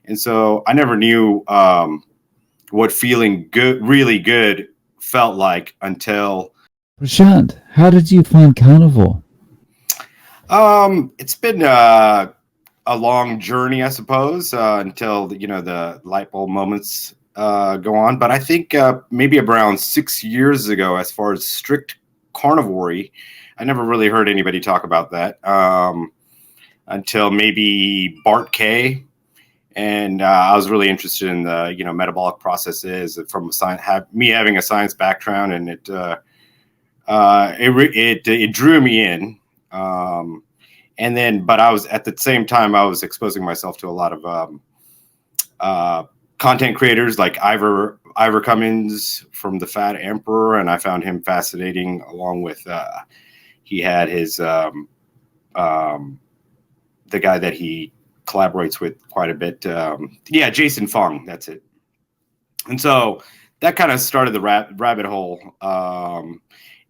And so I never knew what feeling good, really good, felt like until Prashant, how did you find carnivore? it's been a long journey, I suppose, until the light bulb moments go on. But I think maybe around 6 years ago, as far as strict carnivory, I never really heard anybody talk about that until maybe Bart K. And I was really interested in the metabolic processes from me having a science background, and it drew me in. And then, but I was at the same time I was exposing myself to a lot of content creators like Ivor Cummins from the Fat Emperor, and I found him fascinating. Along with he had his the guy that he collaborates with quite a bit. Jason Fung, that's it. And so that kind of started the rabbit hole.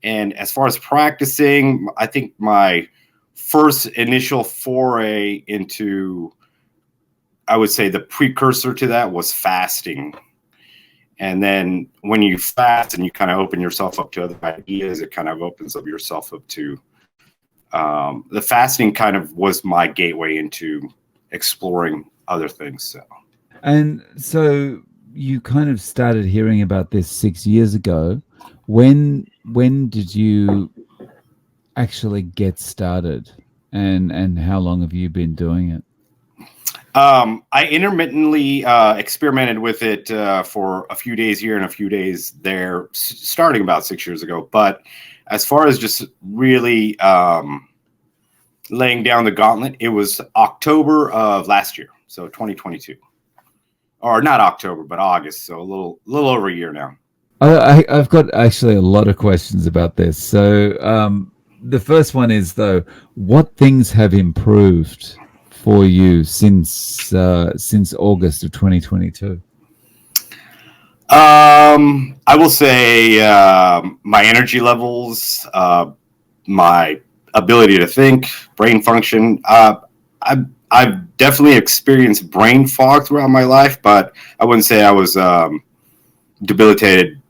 And as far as practicing, I think my first initial foray into, I would say the precursor to that was fasting. And then when you fast and you kind of open yourself up to other ideas, it kind of opens up yourself up to the fasting kind of was my gateway into exploring other things. And so you kind of started hearing about this 6 years ago. When did you actually get started, and how long have you been doing it? I intermittently experimented with it for a few days here and a few days there, starting about 6 years ago. But as far as just really laying down the gauntlet, it was October of last year, so 2022, or not October, but August, so a little over a year now. I've got actually a lot of questions about this. So the first one is, though, what things have improved for you since August of 2022? I will say my energy levels, my ability to think, brain function. I've definitely experienced brain fog throughout my life, but I wouldn't say I was debilitating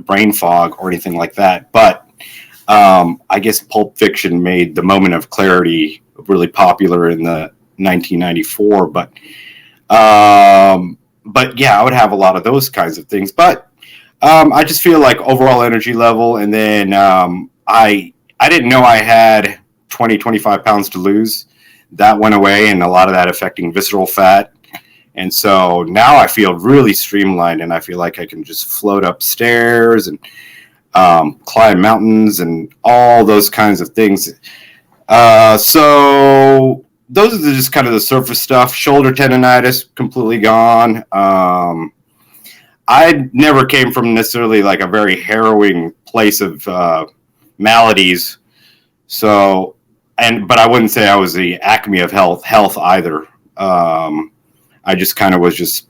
brain fog or anything like that. But I guess Pulp Fiction made The Moment of Clarity really popular in the 1994. But yeah, I would have a lot of those kinds of things. But I just feel like overall energy level, and then I didn't know I had 25 pounds to lose. That went away, and a lot of that affecting visceral fat. And so now I feel really streamlined, and I feel like I can just float upstairs and climb mountains and all those kinds of things. So those are just kind of the surface stuff. Shoulder tendonitis completely gone. I never came from necessarily like a very harrowing place of maladies. So, but I wouldn't say I was the acme of health either. I just kind of was just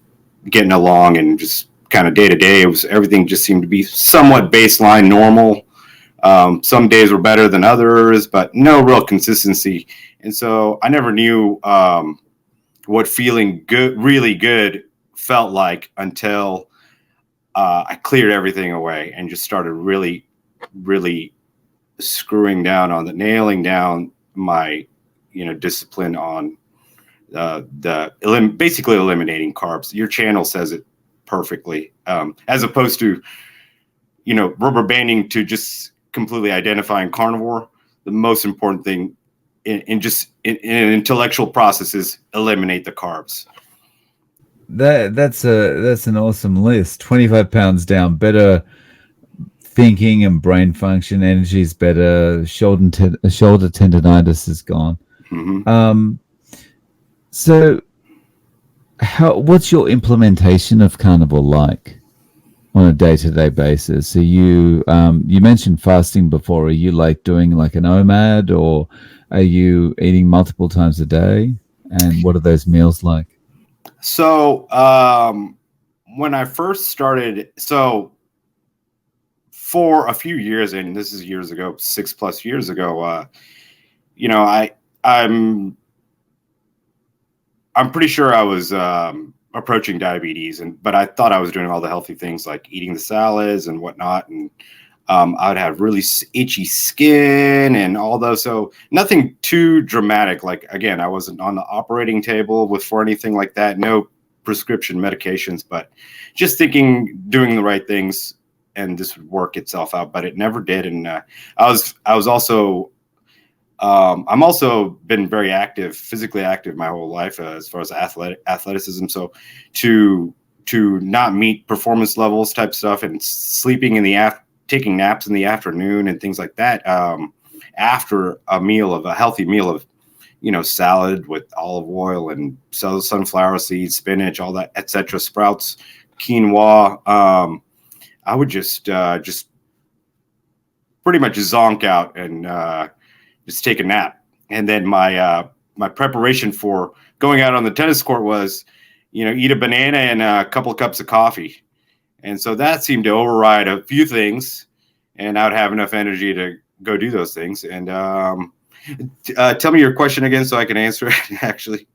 getting along, and just kind of day to day, everything just seemed to be somewhat baseline normal. Some days were better than others, but no real consistency. And so I never knew what feeling good, really good, felt like until I cleared everything away and just started really, really nailing down my, discipline on basically eliminating carbs. Your channel says it perfectly, as opposed to, rubber banding to just completely identifying carnivore. The most important thing in an intellectual process is eliminate the carbs. That's an awesome list. 25 pounds down, better thinking and brain function, energy is better, shoulder tendonitis is gone. Mm-hmm. So what's your implementation of carnivore like on a day-to-day basis? So you mentioned fasting before. Are you like doing like an OMAD, or are you eating multiple times a day? And what are those meals like? So when I first started, for a few years, and this is years ago, 6+ years ago, I'm pretty sure I was approaching diabetes, but I thought I was doing all the healthy things like eating the salads and whatnot, and I would have really itchy skin and all those. So nothing too dramatic. Like, again, I wasn't on the operating table for anything like that. No prescription medications, but just thinking, doing the right things, and this would work itself out. But it never did. And I was also I'm also been very active, physically active my whole life as far as athleticism. So to not meet performance levels type stuff and sleeping in the taking naps in the afternoon and things like that, after a healthy meal of, salad with olive oil and sunflower seeds, spinach, all that, etc., sprouts, quinoa, I would just pretty much zonk out and just take a nap. And then my preparation for going out on the tennis court was, eat a banana and a couple of cups of coffee. And so that seemed to override a few things, and I would have enough energy to go do those things. And tell me your question again so I can answer it, actually.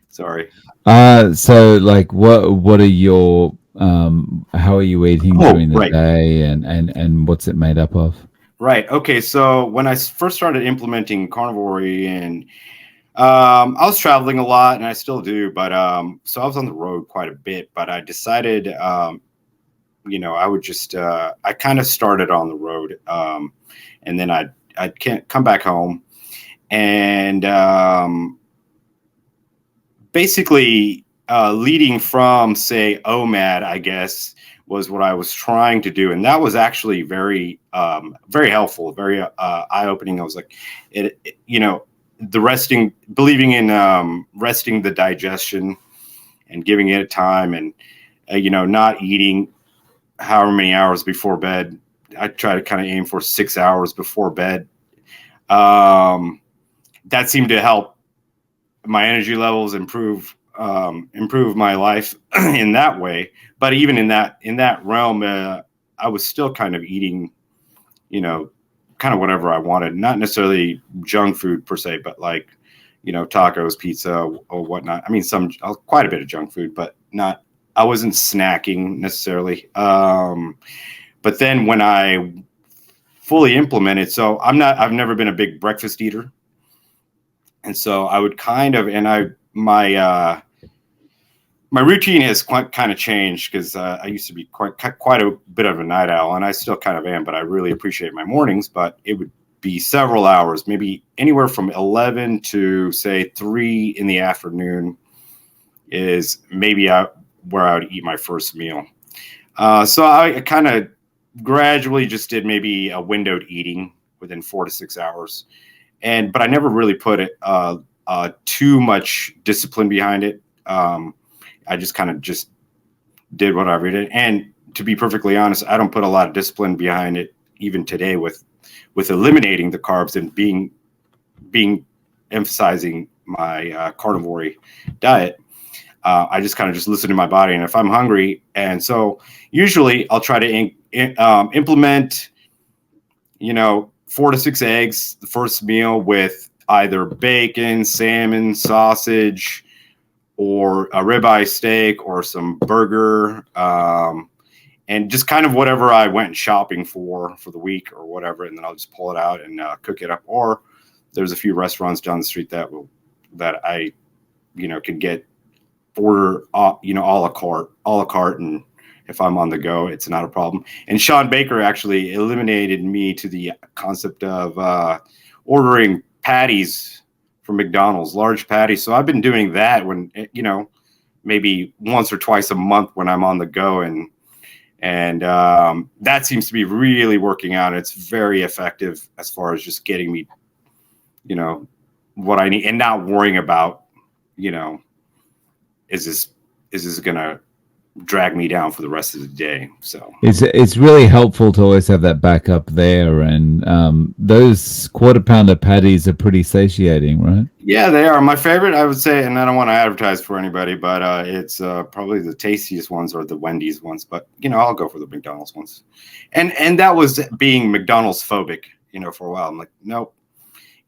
Sorry. So like what are your how are you eating during the day, and what's it made up of? Right. Okay. So when I first started implementing carnivore, and I was traveling a lot, and I still do, but so I was on the road quite a bit. But I decided, I would just I kind of started on the road, and then I'd come back home, and basically leading from, say, OMAD, I guess, was what I was trying to do. And that was actually very, very helpful, very eye-opening. I was like, believing in resting the digestion and giving it time, and, not eating however many hours before bed. I try to kind of aim for 6 hours before bed. That seemed to help my energy levels, improve my life in that way. But even in that realm, I was still kind of eating, kind of whatever I wanted, not necessarily junk food per se, but like, tacos, pizza, or whatnot. I mean, quite a bit of junk food, but not. I wasn't snacking necessarily. But then when I fully implemented, so I've never been a big breakfast eater. And so I would my routine has kind of changed, because I used to be quite a bit of a night owl, and I still kind of am, but I really appreciate my mornings. But it would be several hours, maybe anywhere from 11 to, say, 3 in the afternoon is maybe where I would eat my first meal. So I kind of gradually just did maybe a windowed eating within 4 to 6 hours. But I never really put too much discipline behind it. I just kind of just did whatever I did. And to be perfectly honest, I don't put a lot of discipline behind it even today with eliminating the carbs and being emphasizing my carnivore diet. I just kind of just listen to my body, and if I'm hungry, and so usually I'll try to implement, 4 to 6 eggs the first meal with either bacon, salmon, sausage, or a ribeye steak, or some burger, and just kind of whatever I went shopping for the week or whatever, and then I'll just pull it out and cook it up. Or there's a few restaurants down the street that I can order a la carte, and if I'm on the go, it's not a problem. And Sean Baker actually eliminated me to the concept of ordering patties from McDonald's, large patties. So I've been doing that when, maybe once or twice a month when I'm on the go, and that seems to be really working out. It's very effective as far as just getting me, what I need, and not worrying about, is this gonna drag me down for the rest of the day? So it's really helpful to always have that backup there, and those quarter pounder patties are pretty satiating, right? Yeah, they are my favorite, I would say, and I don't want to advertise for anybody, but it's probably the tastiest ones are the Wendy's ones, but I'll go for the McDonald's ones. And that was being McDonald's phobic, for a while. I'm like, nope,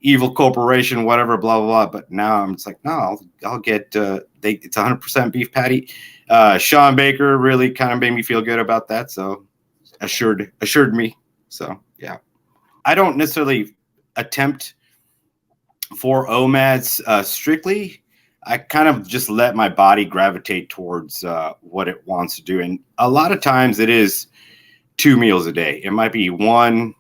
evil corporation, whatever, blah blah blah. But now I'm just like, no, I'll get it's 100% beef patty. Sean Baker really kind of made me feel good about that. So assured me. So yeah, I don't necessarily attempt for OMADs strictly. I kind of just let my body gravitate towards what it wants to do. And a lot of times it is 2 meals a day. It might be one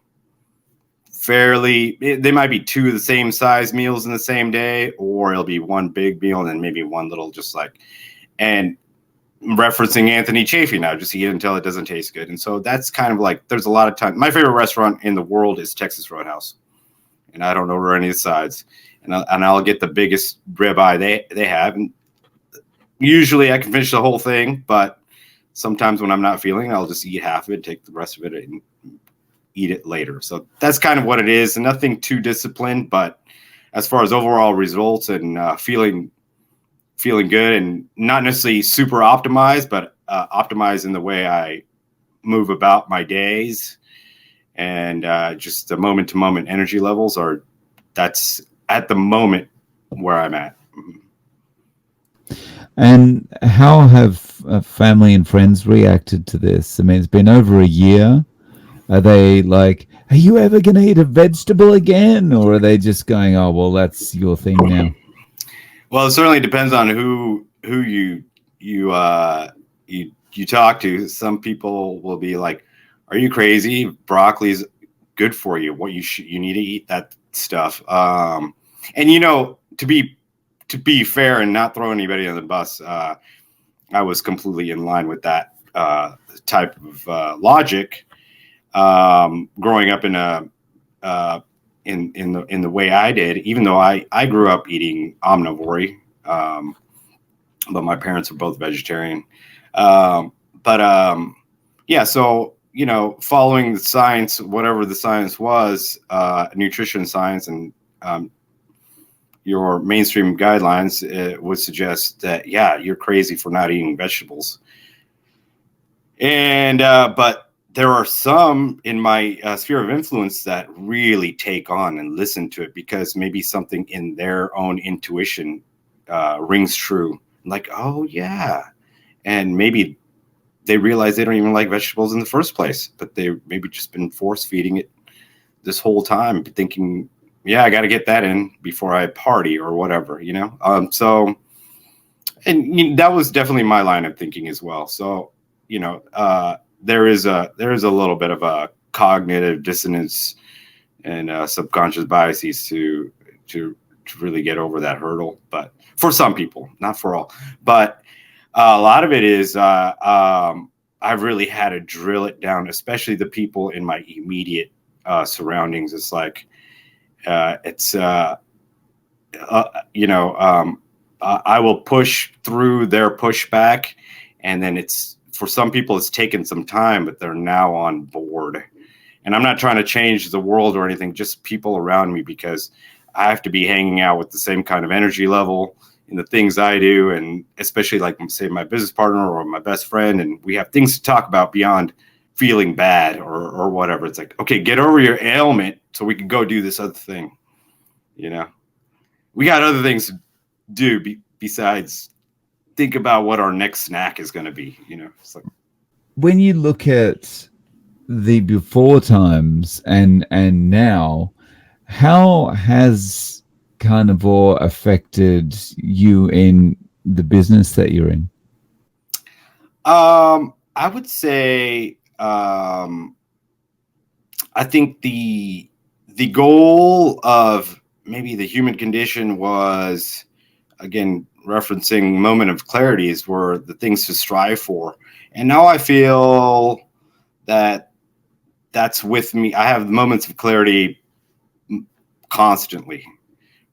they might be 2 of the same size meals in the same day, or it'll be one big meal and then maybe one little, just like, and referencing Anthony Chafee now, just eat it until it doesn't taste good. And so that's kind of like, there's a lot of time. My favorite restaurant in the world is Texas Roadhouse, and I don't order any of the sides. And I'll get the biggest ribeye they have. And usually I can finish the whole thing, but sometimes when I'm not feeling it, I'll just eat half of it, take the rest of it, and eat it later. So that's kind of what it is. And nothing too disciplined, but as far as overall results and feeling good, and not necessarily super optimized, but optimized in the way I move about my days, and just the moment to moment energy levels that's at the moment where I'm at. And how have family and friends reacted to this? I mean, it's been over a year. Are they like, are you ever going to eat a vegetable again? Or are they just going, oh, well, that's your thing now? Well, it certainly depends on who you talk to. Some people will be like, are you crazy? Broccoli's good for you. What you need to eat that stuff. And to be fair and not throw anybody on the bus, I was completely in line with that type of logic. Growing up in the way I did, even though I grew up eating omnivore, but my parents were both vegetarian. Yeah, so following the science, whatever the science was, nutrition science, and your mainstream guidelines would suggest that, yeah, you're crazy for not eating vegetables. And but there are some in my sphere of influence that really take on and listen to it, because maybe something in their own intuition rings true. Like, oh yeah. And maybe they realize they don't even like vegetables in the first place, but they maybe just been force feeding it this whole time, thinking, yeah, I got to get that in before I party or whatever, So, and that was definitely my line of thinking as well. So, there is a little bit of a cognitive dissonance and subconscious biases to really get over that hurdle. But for some people, not for all. But a lot of it is I've really had to drill it down, especially the people in my immediate surroundings. It's like I will push through their pushback, and then for some people it's taken some time, but they're now on board. And I'm not trying to change the world or anything, just people around me, because I have to be hanging out with the same kind of energy level in the things I do, and especially like, say, my business partner or my best friend, and we have things to talk about beyond feeling bad or whatever. It's like, okay, get over your ailment so we can go do this other thing. We got other things to do besides think about what our next snack is going to be. It's like, when you look at the before times and now, how has carnivore affected you in the business that you're in? I would say, I think the goal of maybe the human condition was, again, referencing moment of clarities, were the things to strive for. And now I feel that that's with me. I have moments of clarity constantly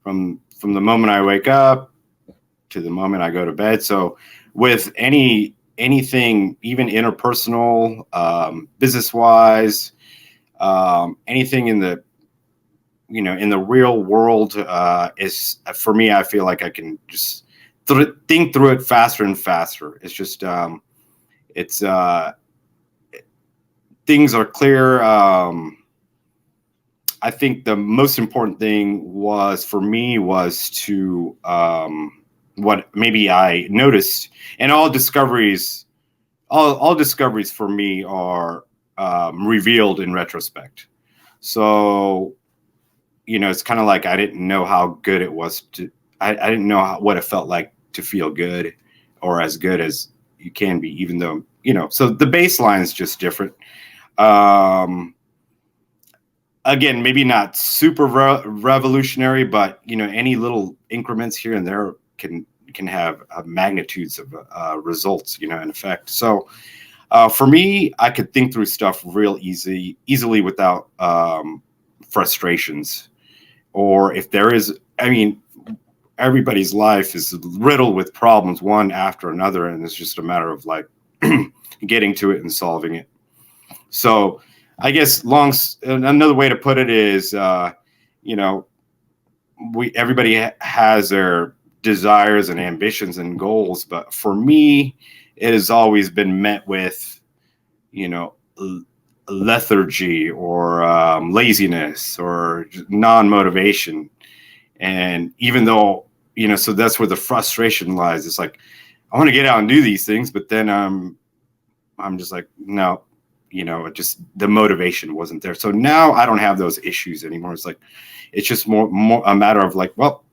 from the moment I wake up to the moment I go to bed. So with anything, even interpersonal, business wise, anything in the real world, is, for me, I feel like I can just think through it faster and faster. It's just, things are clear. I think the most important thing for me was to what maybe I noticed, and all discoveries for me are revealed in retrospect. So, it's kind of like I didn't know how good it was I didn't know what it felt like to feel good, or as good as you can be, even though, so the baseline is just different. Um, Again, maybe not super revolutionary, but, any little increments here and there can have magnitudes of results, in effect. So, for me, I could think through stuff real easily without frustrations. Or if there is, everybody's life is riddled with problems, one after another, and it's just a matter of like getting to it and solving it. So I guess another way to put it is, everybody has their desires and ambitions and goals, but for me, it has always been met with, lethargy or laziness or non-motivation. And even though, so that's where the frustration lies. It's like, I want to get out and do these things, but then I'm just like, no, just the motivation wasn't there. So now I don't have those issues anymore. It's like, it's just more a matter of like, well,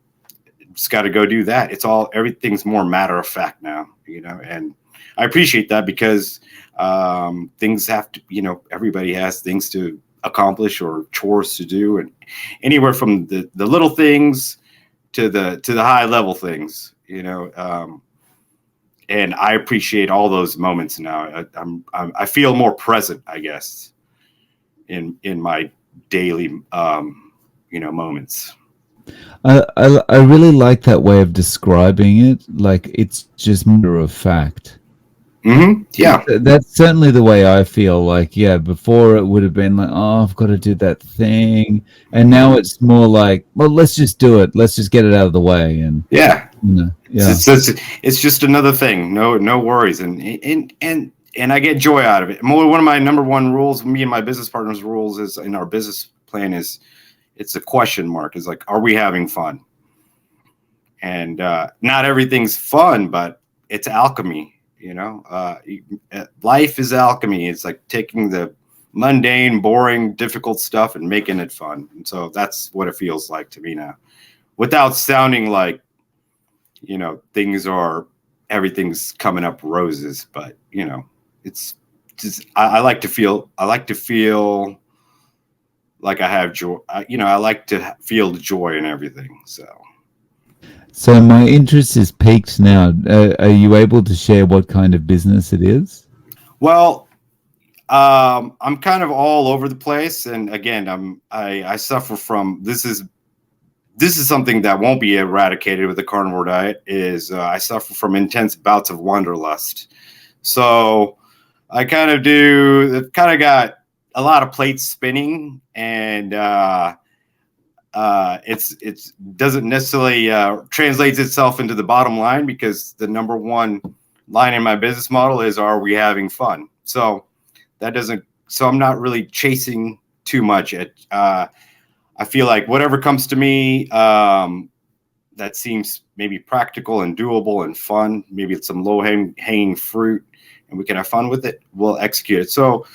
just got to go do that. Everything's more matter of fact now, and I appreciate that because things have to, everybody has things to accomplish or chores to do, and anywhere from the little things to the high level things, and I appreciate all those moments now. I feel more present, I guess, in my daily moments. I really like that way of describing it. Like it's just matter of fact. Mm-hmm. Yeah, That's certainly the way I feel. Like, yeah, before it would have been like, oh, I've got to do that thing, and now it's more like, well, let's just do it. Let's just get it out of the way, and yeah. yeah. It's just another thing. No worries, and I get joy out of it. One of my number one rules, me and my business partners' rules, is in our business plan is it's a question mark. It's like, are we having fun? And not everything's fun, but it's alchemy. Life is alchemy. It's like taking the mundane, boring, difficult stuff and making it fun. And so that's what it feels like to me now, without sounding like, everything's coming up roses, but it's just, I like to feel like I have joy. I like to feel the joy in everything. So my interest is peaked now. Are you able to share what kind of business it is? Well, I'm kind of all over the place, and again, I suffer from this is something that won't be eradicated with the carnivore diet. Is I suffer from intense bouts of wanderlust. So I kind of got a lot of plates spinning, and it's doesn't necessarily translates itself into the bottom line, because the number one line in my business model is, are we having fun? So I'm not really chasing too much at I feel like whatever comes to me that seems maybe practical and doable and fun, maybe it's some low hanging fruit and we can have fun with it, we'll execute it. So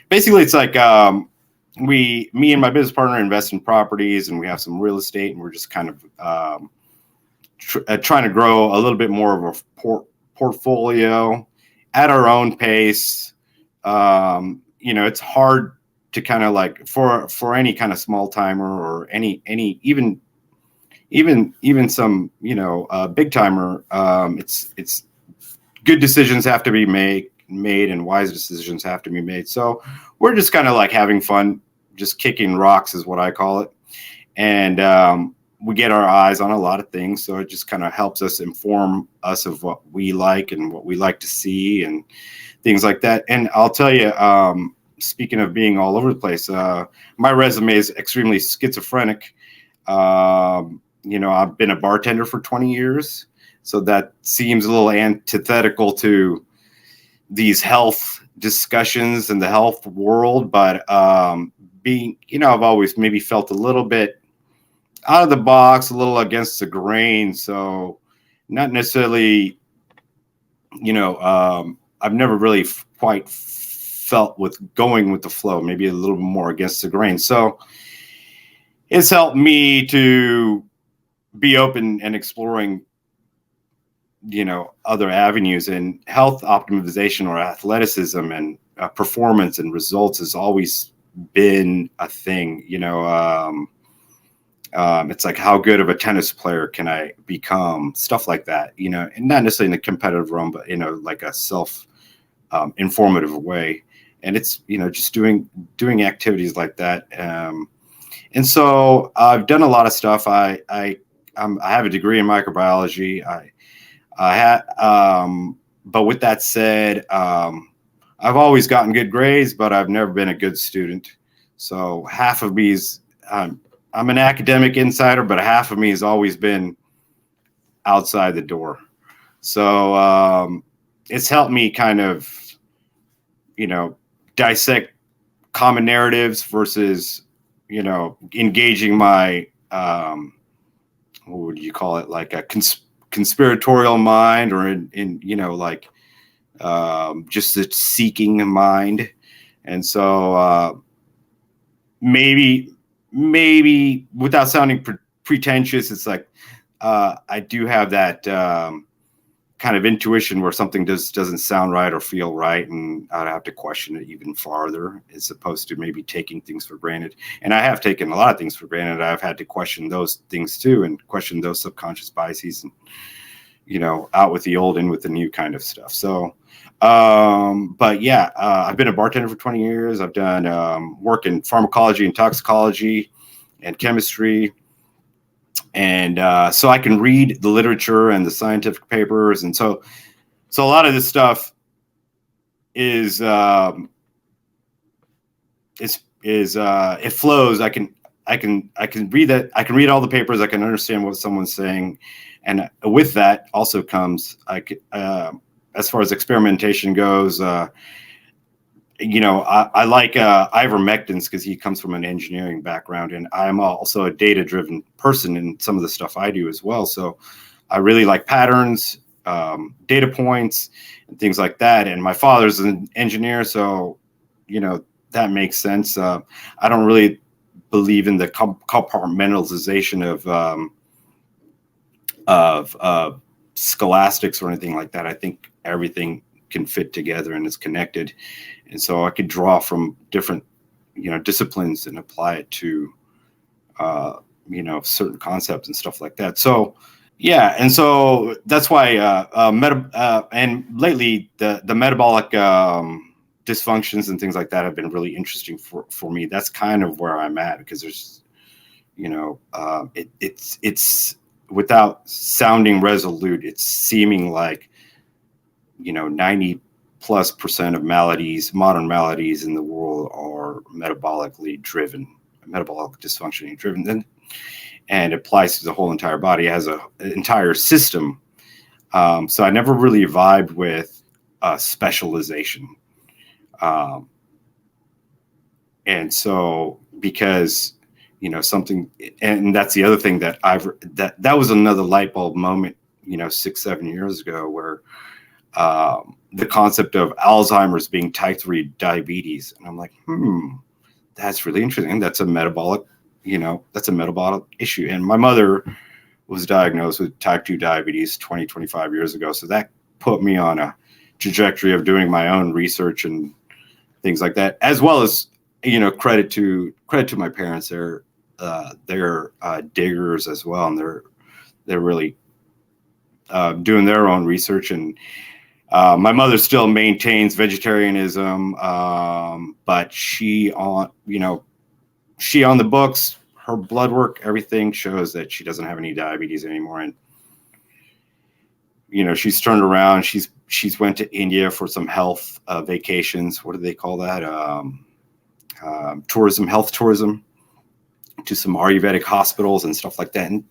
basically it's like me and my business partner invest in properties, and we have some real estate, and we're just kind of trying to grow a little bit more of a portfolio at our own pace. It's hard to kind of like for any kind of small timer or any even some big timer. It's good decisions have to be made and wise decisions have to be made. So we're just kind of like having fun, just kicking rocks is what I call it. And we get our eyes on a lot of things. So it just kind of helps us inform us of what we like and what we like to see and things like that. And I'll tell you, speaking of being all over the place, my resume is extremely schizophrenic. I've been a bartender for 20 years. So that seems a little antithetical to these health discussions in the health world. But I've always maybe felt a little bit out of the box, a little against the grain. So not necessarily, I've never really quite felt with going with the flow, maybe a little more against the grain. So it's helped me to be open and exploring, other avenues, and health optimization or athleticism and performance and results has always been a thing. It's like, how good of a tennis player can I become? Stuff like that, and not necessarily in a competitive realm, but, like a self informative way. And it's, just doing activities like that. And so I've done a lot of stuff. I have a degree in microbiology. I had, but with that said, I've always gotten good grades, but I've never been a good student. So half of me is, I'm an academic insider, but half of me has always been outside the door. So it's helped me kind of, dissect common narratives versus, engaging my, what would you call it? Like a conspiratorial mind, or in like just a seeking mind. And so maybe without sounding pretentious, it's like I do have that kind of intuition where something doesn't sound right or feel right, and I'd have to question it even farther, as opposed to maybe taking things for granted. And I have taken a lot of things for granted. I've had to question those things too, and question those subconscious biases, and out with the old, in with the new kind of stuff. So but yeah, I've been a bartender for 20 years. I've done work in pharmacology and toxicology and chemistry. And so I can read the literature and the scientific papers. And so a lot of this stuff is it flows. I can read that. I can read all the papers. I can understand what someone's saying. And with that also comes, as far as experimentation goes, I like ivermectins because he comes from an engineering background, and I'm also a data-driven person in some of the stuff I do as well. So I really like patterns, data points, and things like that. And my father's an engineer, so that makes sense. I don't really believe in the compartmentalization of scholastics or anything like that. I think everything can fit together and is connected. And so I could draw from different, disciplines and apply it to, certain concepts and stuff like that. So, yeah. And so that's why, and lately the metabolic dysfunctions and things like that have been really interesting for me. That's kind of where I'm at, because there's, it's without sounding resolute, it's seeming like, 90+% of modern maladies in the world are metabolic dysfunctioning driven, and it applies to the whole entire body as an entire system. So I never really vibed with specialization. And so, because, something, and that's the other thing that that was another light bulb moment, 6-7 years ago, where the concept of Alzheimer's being type 3 diabetes. And I'm like, that's really interesting. That's a metabolic, issue. And my mother was diagnosed with type 2 diabetes 25 years ago. So that put me on a trajectory of doing my own research and things like that, as well as, credit to my parents. They're diggers as well. And they're really doing their own research. And my mother still maintains vegetarianism, but she on the books, her blood work, everything shows that she doesn't have any diabetes anymore. And, she's turned around. She's went to India for some health vacations. What do they call that? Health tourism, to some Ayurvedic hospitals and stuff like that. And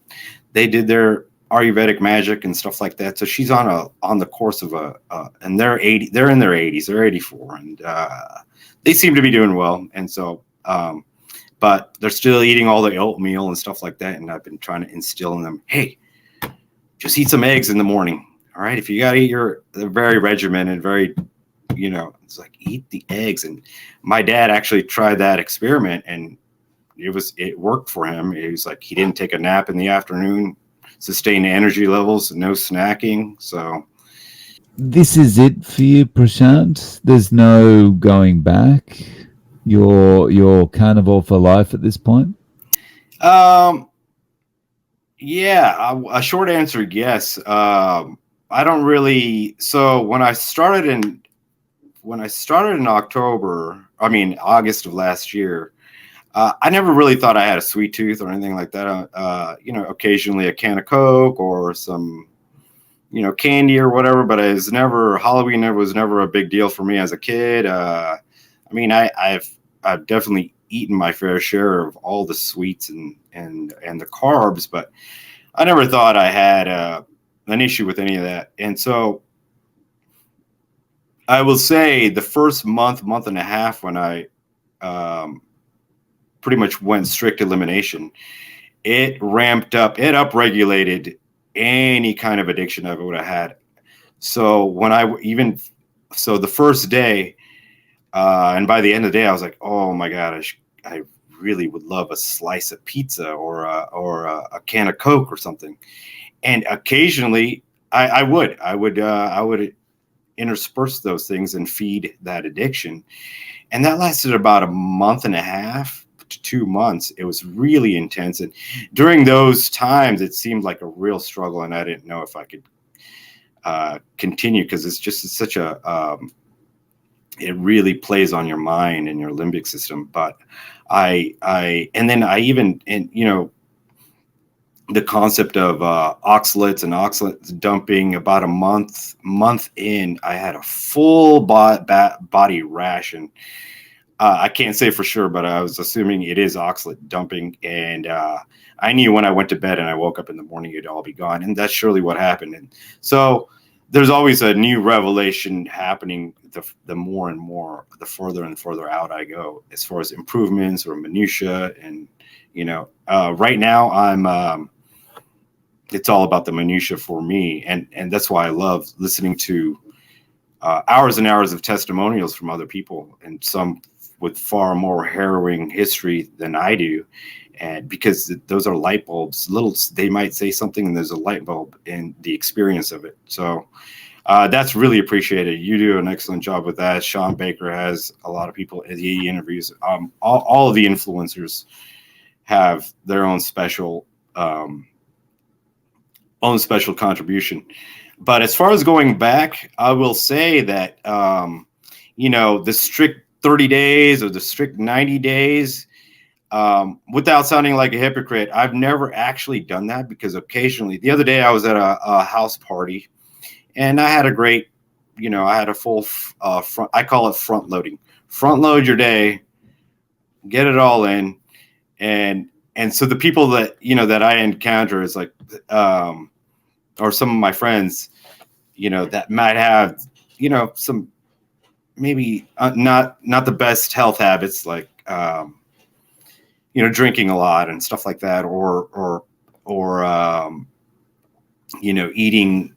they did their Ayurvedic magic and stuff like that. So she's on the course of and they're in their 80s, they're 84, and they seem to be doing well. And so, but they're still eating all the oatmeal and stuff like that. And I've been trying to instill in them, hey, just eat some eggs in the morning. All right. If you got to eat your very regimented, very, it's like eat the eggs. And my dad actually tried that experiment, and it worked for him. It was like he didn't take a nap in the afternoon, sustain energy levels, no snacking. So This is it for you, Prashant. There's no going back. You're carnivore for life at this point. um yeah, a short answer, yes. I don't really. So when I started in October, I mean August of last year, I never really thought I had a sweet tooth or anything like that. Occasionally a can of Coke or some, candy or whatever, but it was never Halloween. It was never a big deal for me as a kid. I mean, I've definitely eaten my fair share of all the sweets and the carbs, but I never thought I had an issue with any of that. And so I will say the first month and a half when I um, pretty much went strict elimination, it ramped up, it upregulated any kind of addiction I would have had. So the first day, and by the end of the day, I was like, oh my God, I really would love a slice of pizza or a can of Coke or something. And occasionally I would intersperse those things and feed that addiction. And that lasted about a month and a half to 2 months. It was really intense. And during those times, it seemed like a real struggle. And I didn't know if I could continue, because it's such it really plays on your mind and your limbic system. But and then I even, and the concept of oxalates and oxalate dumping, about a month in, I had a full body rash. And I can't say for sure, but I was assuming it is oxalate dumping. And I knew when I went to bed and I woke up in the morning, it'd all be gone. And that's surely what happened. And so there's always a new revelation happening the more and more, the further and further out I go, as far as improvements or minutia. And, right now it's all about the minutia for me. And that's why I love listening to hours and hours of testimonials from other people, and some with far more harrowing history than I do. And because those are light bulbs, they might say something and there's a light bulb in the experience of it. So that's really appreciated. You do an excellent job with that. Sean Baker has a lot of people as he interviews. All of the influencers have their own special contribution. But as far as going back, I will say that the strict 30 days or the strict 90 days, without sounding like a hypocrite, I've never actually done that, because occasionally, the other day I was at a house party, and I had a great, I had a full front. I call it front loading. Front load your day, get it all in, and so the people that that I encounter is like, or some of my friends, that might have, some maybe not the best health habits, like drinking a lot and stuff like that, or eating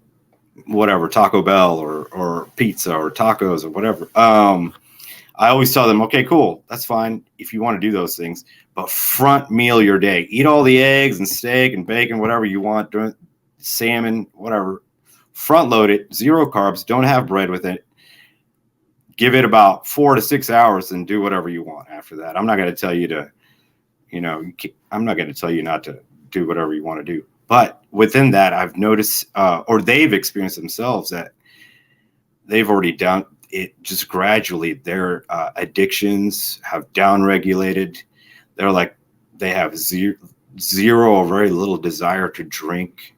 whatever, Taco Bell or pizza or tacos or whatever. I always tell them, okay, cool, that's fine if you want to do those things, but front meal your day. Eat all the eggs and steak and bacon, whatever you want, salmon, whatever. Front load it, 0 carbs, don't have bread with it. Give it about 4 to 6 hours and do whatever you want after that. I'm not going to tell you to, I'm not going to tell you not to do whatever you want to do. But within that, I've noticed, or they've experienced themselves, that they've already done it just gradually. Their addictions have downregulated. They're like, they have zero or very little desire to drink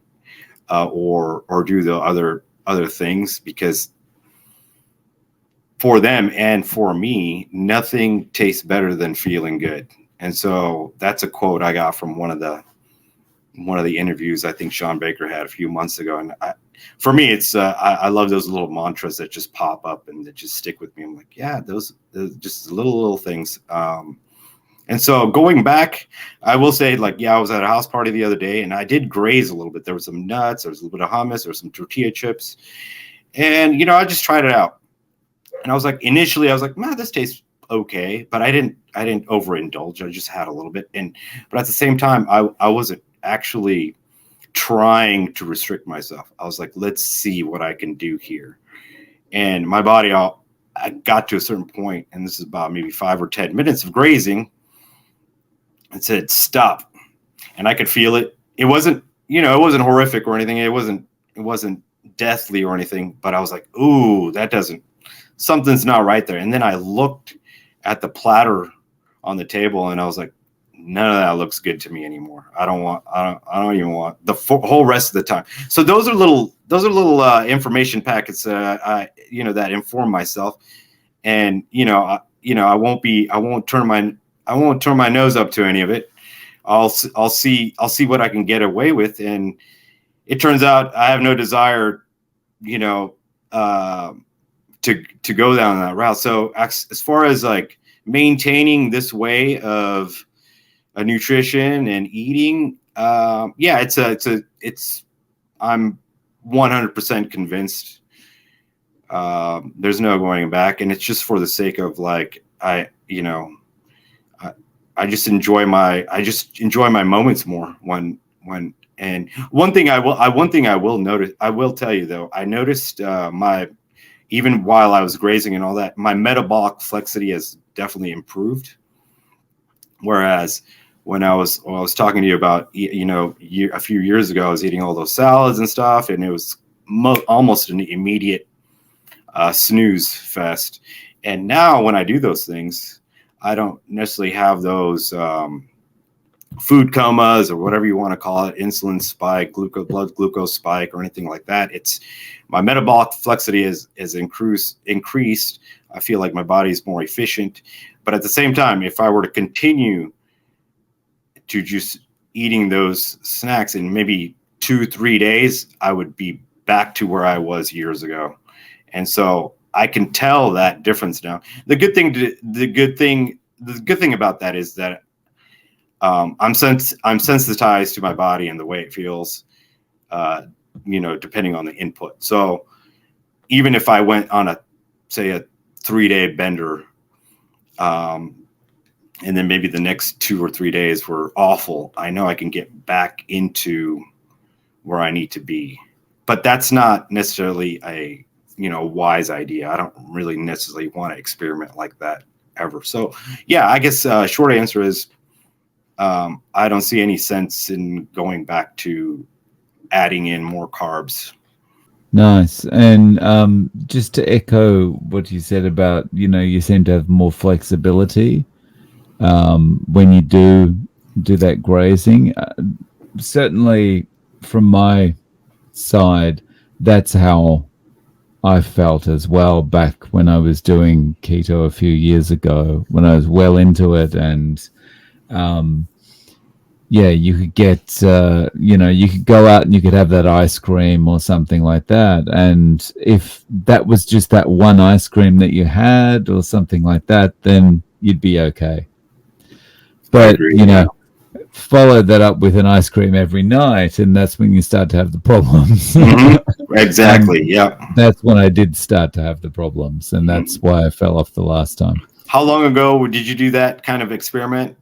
or do the other things, because for them and for me, nothing tastes better than feeling good. And so that's a quote I got from one of the interviews I think Sean Baker had a few months ago. And for me, it's I love those little mantras that just pop up and that just stick with me. I'm like, yeah, those just little things. And so going back, I will say, like, yeah, I was at a house party the other day and I did graze a little bit. There was some nuts, there was a little bit of hummus, there was some tortilla chips. And, I just tried it out. And I was like, initially, I was like, man, this tastes okay. But I didn't overindulge. I just had a little bit. But at the same time, I wasn't actually trying to restrict myself. I was like, let's see what I can do here. And my body, I got to a certain point, and this is about maybe 5 or 10 minutes of grazing, and said, stop. And I could feel it. It wasn't, it wasn't horrific or anything. It wasn't deathly or anything, but I was like, ooh, something's not right there. And then I looked at the platter on the table and I was like, none of that looks good to me anymore. I don't even want the whole rest of the time. So those are little information packets that that inform myself. And, I won't turn my nose up to any of it. I'll see what I can get away with. And it turns out I have no desire, to go down that route. So as far as like maintaining this way of nutrition and eating, yeah, I'm 100% convinced. There's no going back, and it's just for the sake of like I just enjoy my moments more when. And one thing I will notice, I will tell you though, I noticed even while I was grazing and all that, my metabolic flexity has definitely improved. Whereas when I was talking to you about, a few years ago, I was eating all those salads and stuff, and it was almost an immediate snooze fest. And now when I do those things, I don't necessarily have those food comas or whatever you want to call it, insulin spike, blood glucose spike, or anything like that. It's my metabolic flexity is increased. I feel like my body is more efficient. But at the same time, if I were to continue to just eating those snacks in maybe 2-3 days, I would be back to where I was years ago. And so I can tell that difference now. The good thing about that is that I'm sensitized to my body and the way it feels, depending on the input. So even if I went on a 3-day bender, and then maybe the next 2 or 3 days were awful, I know I can get back into where I need to be. But that's not necessarily a wise idea. I don't really necessarily want to experiment like that ever. So yeah, I guess short answer is I don't see any sense in going back to adding in more carbs. Nice. And just to echo what you said about, you seem to have more flexibility when you do that grazing. Certainly from my side, that's how I felt as well back when I was doing keto a few years ago, when I was well into it. And yeah, you could get, you could go out and you could have that ice cream or something like that. And if that was just that one ice cream that you had or something like that, then you'd be okay. But, follow that up with an ice cream every night, and that's when you start to have the problems. Mm-hmm. Exactly. Yeah. That's when I did start to have the problems, and that's why I fell off the last time. How long ago did you do that kind of experiment?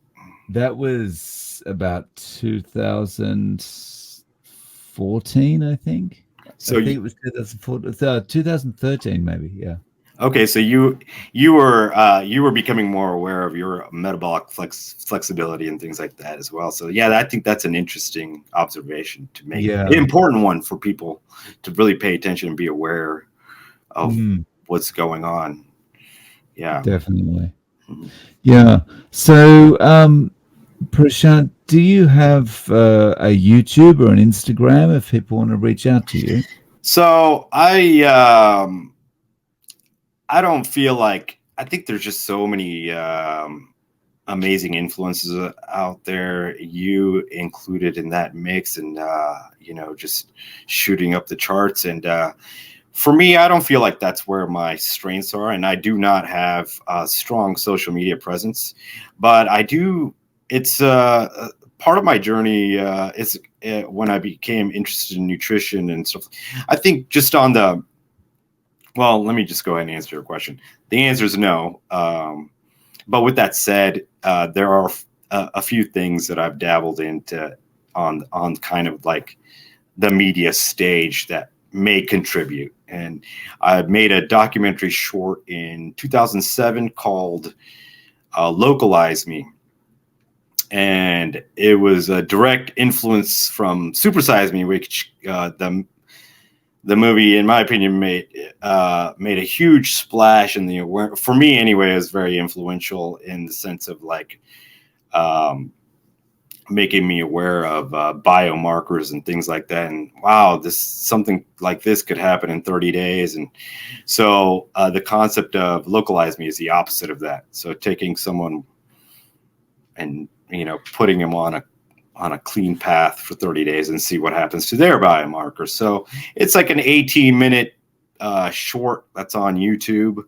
That was about 2014, I think. So I think it was 2013, maybe. Yeah. Okay, so you were becoming more aware of your metabolic flexibility and things like that as well. So yeah, I think that's an interesting observation to make. Yeah. An important one for people to really pay attention and be aware of what's going on. Yeah, definitely. Yeah. So, Prashant, do you have a YouTube or an Instagram if people want to reach out to you? So I don't feel like, I think there's just so many amazing influences out there, you included in that mix, and just shooting up the charts. And For me, I don't feel like that's where my strengths are, and I do not have a strong social media presence. But I do. It's part of my journey. Is when I became interested in nutrition and stuff. I think just on the. Well, let me just go ahead and answer your question. The answer is no. But with that said, there are a few things that I've dabbled into on kind of like the media stage that may contribute. And I made a documentary short in 2007 called Localize Me. And it was a direct influence from Supersize Me, which the movie, in my opinion, made a huge splash in the awareness. For me, anyway, it was very influential in the sense of like making me aware of biomarkers and things like that. And wow, something like this could happen in 30 days. And so the concept of Localize Me is the opposite of that. So taking someone and putting them on a clean path for 30 days and see what happens to their biomarkers. So it's like an 18-minute short that's on YouTube.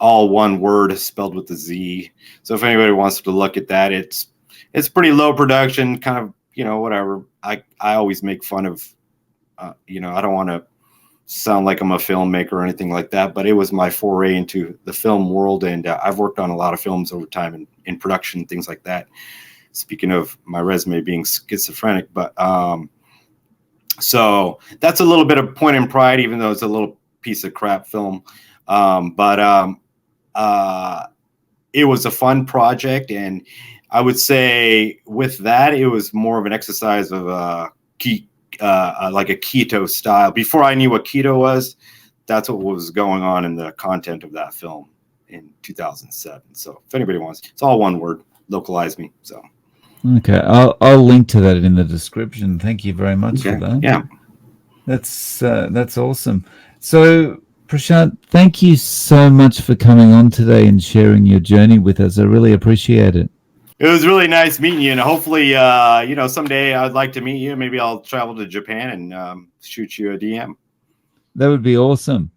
All one word spelled with a Z. So if anybody wants to look at that, it's pretty low production, kind of, whatever. I always make fun of, I don't want to sound like I'm a filmmaker or anything like that, but it was my foray into the film world. And I've worked on a lot of films over time in production, things like that. Speaking of my resume being schizophrenic, but so that's a little bit of point in pride, even though it's a little piece of crap film. But it was a fun project, and I would say with that, it was more of an exercise of like a keto style. Before I knew what keto was, that's what was going on in the content of that film in 2007. So if anybody wants, it's all one word, Localize Me. So. Okay, I'll link to that in the description. Thank you very much for that. Yeah, that's awesome. So, Prashant, thank you so much for coming on today and sharing your journey with us. I really appreciate it. It was really nice meeting you, and hopefully, someday I'd like to meet you. Maybe I'll travel to Japan and shoot you a DM. That would be awesome.